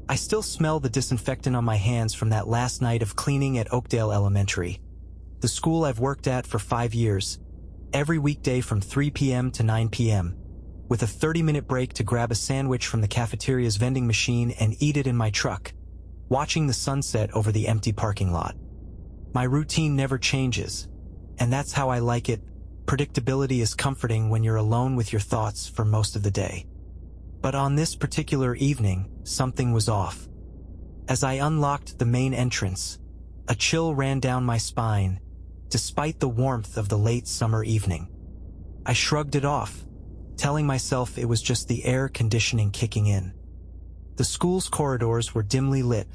I still smell the disinfectant on my hands from that last night of cleaning at Oakdale Elementary, the school I've worked at for 5 years, every weekday from 3 p.m. to 9 p.m., with a 30-minute break to grab a sandwich from the cafeteria's vending machine and eat it in my truck, watching the sunset over the empty parking lot. My routine never changes, and that's how I like it. Predictability is comforting when you're alone with your thoughts for most of the day. But on this particular evening, something was off. As I unlocked the main entrance, a chill ran down my spine, despite the warmth of the late summer evening. I shrugged it off, telling myself it was just the air conditioning kicking in. The school's corridors were dimly lit,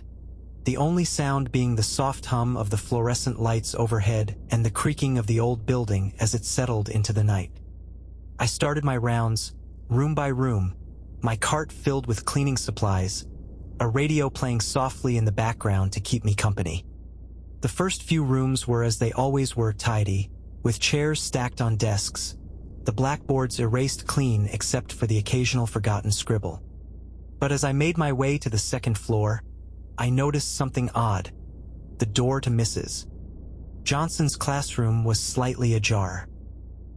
the only sound being the soft hum of the fluorescent lights overhead and the creaking of the old building as it settled into the night. I started my rounds, room by room, my cart filled with cleaning supplies, a radio playing softly in the background to keep me company. The first few rooms were as they always were, tidy, with chairs stacked on desks, the blackboards erased clean except for the occasional forgotten scribble. But as I made my way to the second floor, I noticed something odd: the door to Mrs. Johnson's classroom was slightly ajar.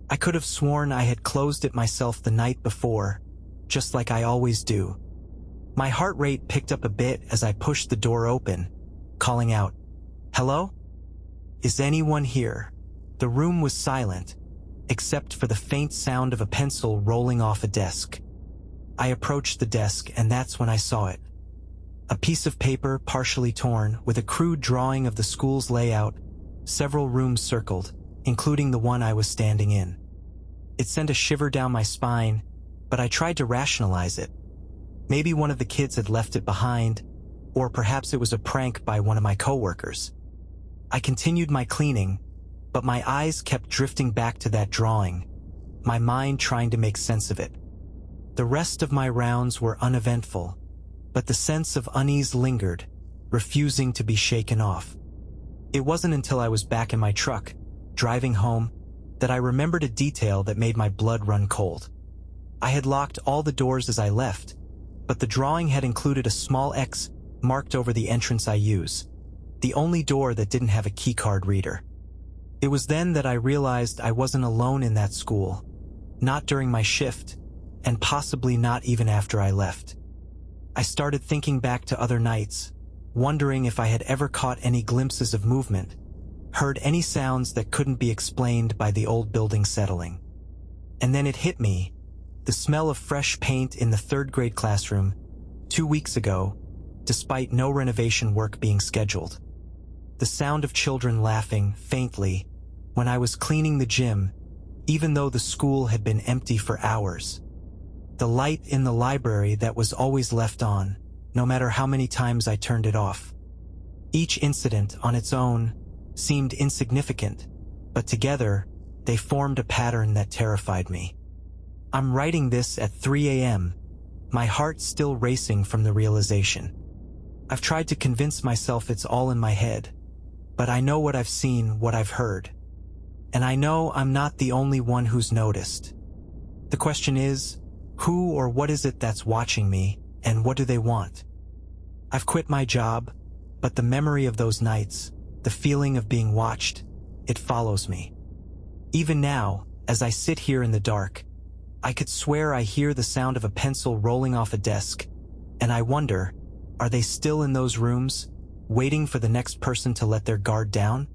I could have sworn I had closed it myself the night before, just like I always do. My heart rate picked up a bit as I pushed the door open, calling out, "Hello? Is anyone here?" The room was silent, except for the faint sound of a pencil rolling off a desk. I approached the desk, and that's when I saw it. A piece of paper partially torn, with a crude drawing of the school's layout, several rooms circled, including the one I was standing in. It sent a shiver down my spine, but I tried to rationalize it. Maybe one of the kids had left it behind, or perhaps it was a prank by one of my coworkers. I continued my cleaning, but my eyes kept drifting back to that drawing, my mind trying to make sense of it. The rest of my rounds were uneventful, but the sense of unease lingered, refusing to be shaken off. It wasn't until I was back in my truck, driving home, that I remembered a detail that made my blood run cold. I had locked all the doors as I left, but the drawing had included a small X marked over the entrance I use, the only door that didn't have a keycard reader. It was then that I realized I wasn't alone in that school, not during my shift, and possibly not even after I left. I started thinking back to other nights, wondering if I had ever caught any glimpses of movement, heard any sounds that couldn't be explained by the old building settling. And then it hit me, the smell of fresh paint in the third-grade classroom 2 weeks ago, despite no renovation work being scheduled. The sound of children laughing faintly when I was cleaning the gym, even though the school had been empty for hours. The light in the library that was always left on, no matter how many times I turned it off. Each incident on its own seemed insignificant, but together they formed a pattern that terrified me. I'm writing this at 3 a.m., my heart still racing from the realization. I've tried to convince myself it's all in my head, but I know what I've seen, what I've heard. And I know I'm not the only one who's noticed. The question is, who or what is it that's watching me, and what do they want? I've quit my job, but the memory of those nights, the feeling of being watched, it follows me. Even now, as I sit here in the dark, I could swear I hear the sound of a pencil rolling off a desk, and I wonder, are they still in those rooms, waiting for the next person to let their guard down?